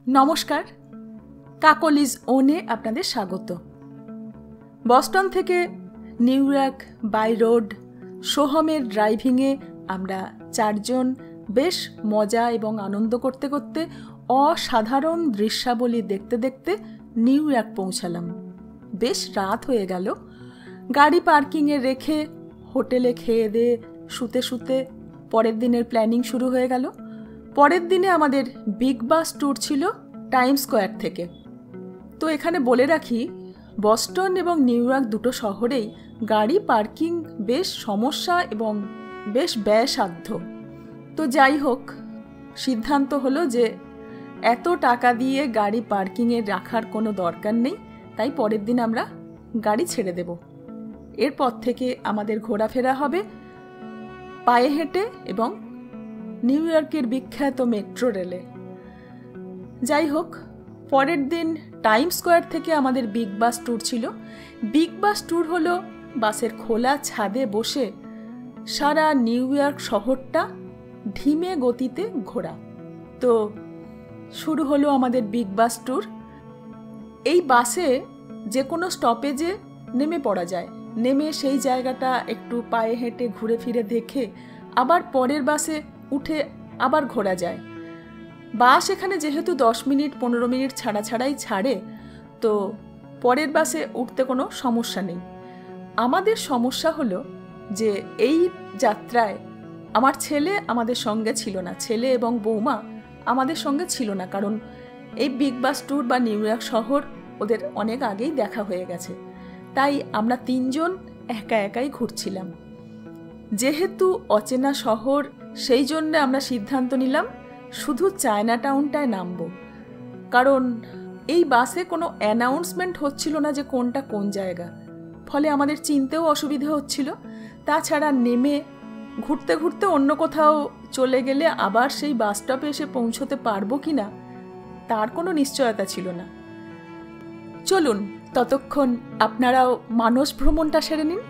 নমস্কার, কাকলিজ ওনে আপনাদের স্বাগত। বস্টন থেকে নিউ ইয়র্ক বাই রোড সোহমের ড্রাইভিংয়ে আমরা চারজন বেশ মজা এবং আনন্দ করতে করতে অসাধারণ দৃশ্যাবলী দেখতে দেখতে নিউ ইয়র্ক পৌঁছালাম। বেশ রাত হয়ে গেল। গাড়ি পার্কিংয়ে রেখে হোটেলে খেয়ে দিয়ে শুতে শুতে পরের দিনের প্ল্যানিং শুরু হয়ে গেল। পরের দিনে আমাদের বিগ বাস ট্যুর ছিল টাইম স্কোয়ার থেকে। তো এখানে বলে রাখি, বস্টন এবং নিউ ইয়র্ক দুটো শহরেই গাড়ি পার্কিং বেশ সমস্যা এবং বেশ ব্যয়সাধ্য। তো যাই হোক, সিদ্ধান্ত হলো যে এত টাকা দিয়ে গাড়ি পার্কিংয়ে রাখার কোনো দরকার নেই, তাই পরের দিন আমরা গাড়ি ছেড়ে দেব। এরপর থেকে আমাদের ঘোরাফেরা হবে পায়ে হেঁটে এবং নিউ ইয়র্কের বিখ্যাত মেট্রো রেলে। যাই হোক, পরের দিন টাইম স্কোয়ার থেকে আমাদের বিগ বাস ট্যুর ছিল। বিগ বাস ট্যুর হলো বাসের খোলা ছাদে বসে সারা নিউ ইয়র্ক শহরটা ধিমে গতিতে ঘোরা। তো শুরু হলো আমাদের বিগ বাস ট্যুর। এই বাসে যে কোনো স্টপেজে নেমে পড়া যায়, নেমে সেই জায়গাটা একটু পায়ে হেঁটে ঘুরে ফিরে দেখে আবার পরের বাসে উঠে আবার ঘোরা যায়। বাস এখানে যেহেতু 10 মিনিট 15 মিনিট ছাড়া ছাড়াই ছাড়ে, তো পরের বাসে উঠতে কোনো সমস্যা নেই। আমাদের সমস্যা হলো যে এই যাত্রায় আমার ছেলে আমাদের সঙ্গে ছিল না, ছেলে এবং বৌমা আমাদের সঙ্গে ছিল না, কারণ এই বিগ বাস ট্যুর বা নিউ ইয়র্ক শহর ওদের অনেক আগেই দেখা হয়ে গেছে। তাই আমরা তিনজন একা একাই ঘুরছিলাম। যেহেতু অচেনা শহর, সেই জন্য আমরা সিদ্ধান্ত নিলাম শুধু চায়না টাউনটায় নামব, কারণ এই বাসে কোনো অ্যানাউন্সমেন্ট হচ্ছিল না যে কোনটা কোন জায়গা, ফলে আমাদের চিনতেও অসুবিধা হচ্ছিল। তাছাড়া নেমে ঘুরতে ঘুরতে অন্য কোথাও চলে গেলে আবার সেই বাস স্টপে এসে পৌঁছতে পারবো কি না তার কোনো নিশ্চয়তা ছিল না। চলুন ততক্ষণ আপনারাও মানস ভ্রমণটা সেরে নিন।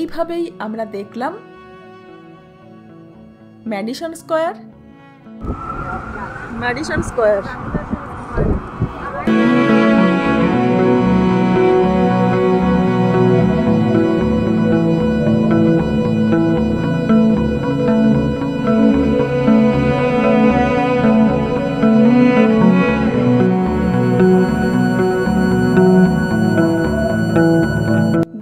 এইভাবেই আমরা দেখলাম ম্যাডিসন স্কোয়ার।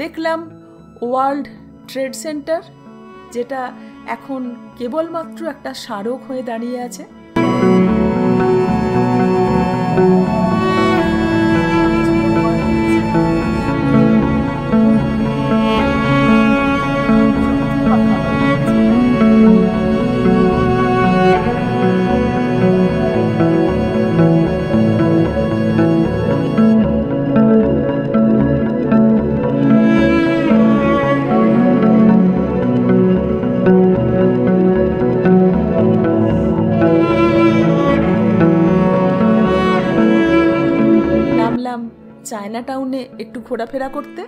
দেখলাম ওয়ার্ল্ড ট্রেড সেন্টার, যেটা এখন কেবলমাত্র একটা স্মারক হয়ে দাঁড়িয়ে আছে। চায়না টাউনে একটু ঘোরাফেরা করতে।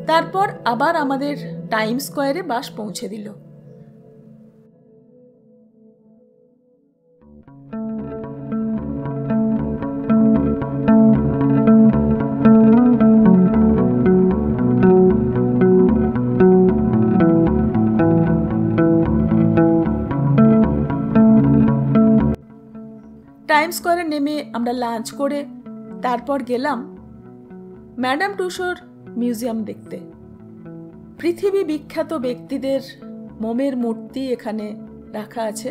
তারপর আবার আমাদের টাইম স্কোয়ারে বাস পৌঁছে দিল। টাইম স্কোয়ারে নেমে আমরা লাঞ্চ করে তারপর গেলাম ম্যাডাম টুসোর মিউজিয়াম দেখতে। পৃথিবী বিখ্যাত ব্যক্তিদের মোমের মূর্তি এখানে রাখা আছে।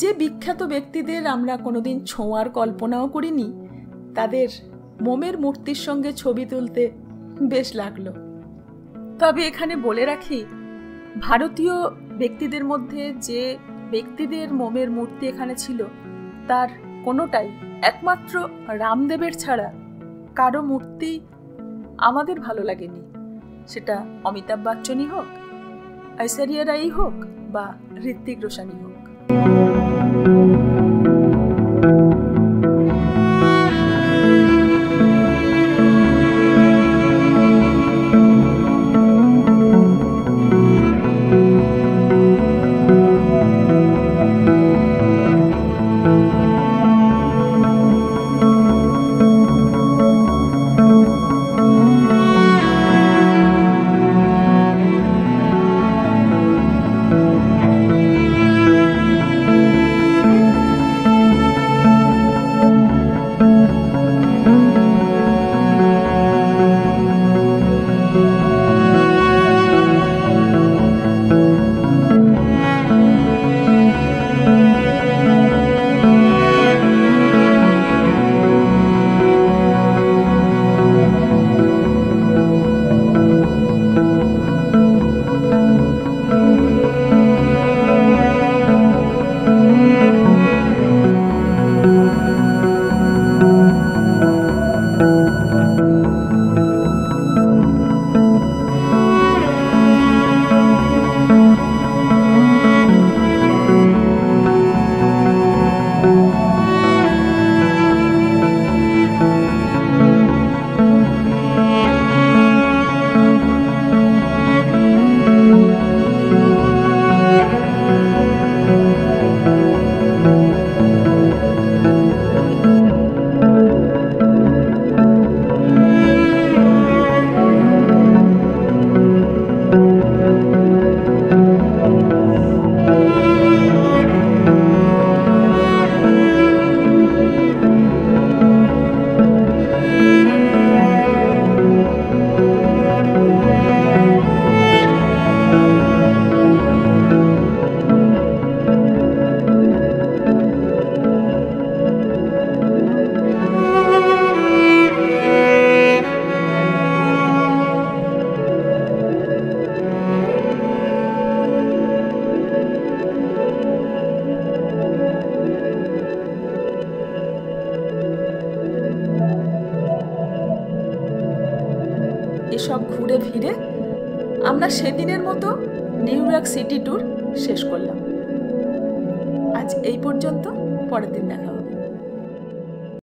যে বিখ্যাত ব্যক্তিদের আমরা কোনোদিন ছোঁয়ার কল্পনাও করিনি, তাদের মোমের মূর্তির সঙ্গে ছবি তুলতে বেশ লাগলো। তবে এখানে বলে রাখি, ভারতীয় ব্যক্তিদের মধ্যে যে ব্যক্তিদের মোমের মূর্তি এখানে ছিল, তার কোনোটাই একমাত্র রামদেবের ছাড়া কারো মূর্তি আমাদের ভালো লাগেনি। সেটা অমিতাভ বচ্চনই হোক, ঐশ্বরিয়া রাই হোক বা ঋত্বিক রোশনই হোক। এসব ঘুরে ফিরে আমরা সেদিনের মতো নিউ ইয়র্ক সিটি ট্যুর শেষ করলাম। আজ এই পর্যন্ত, পরের দিন দেখা হবে।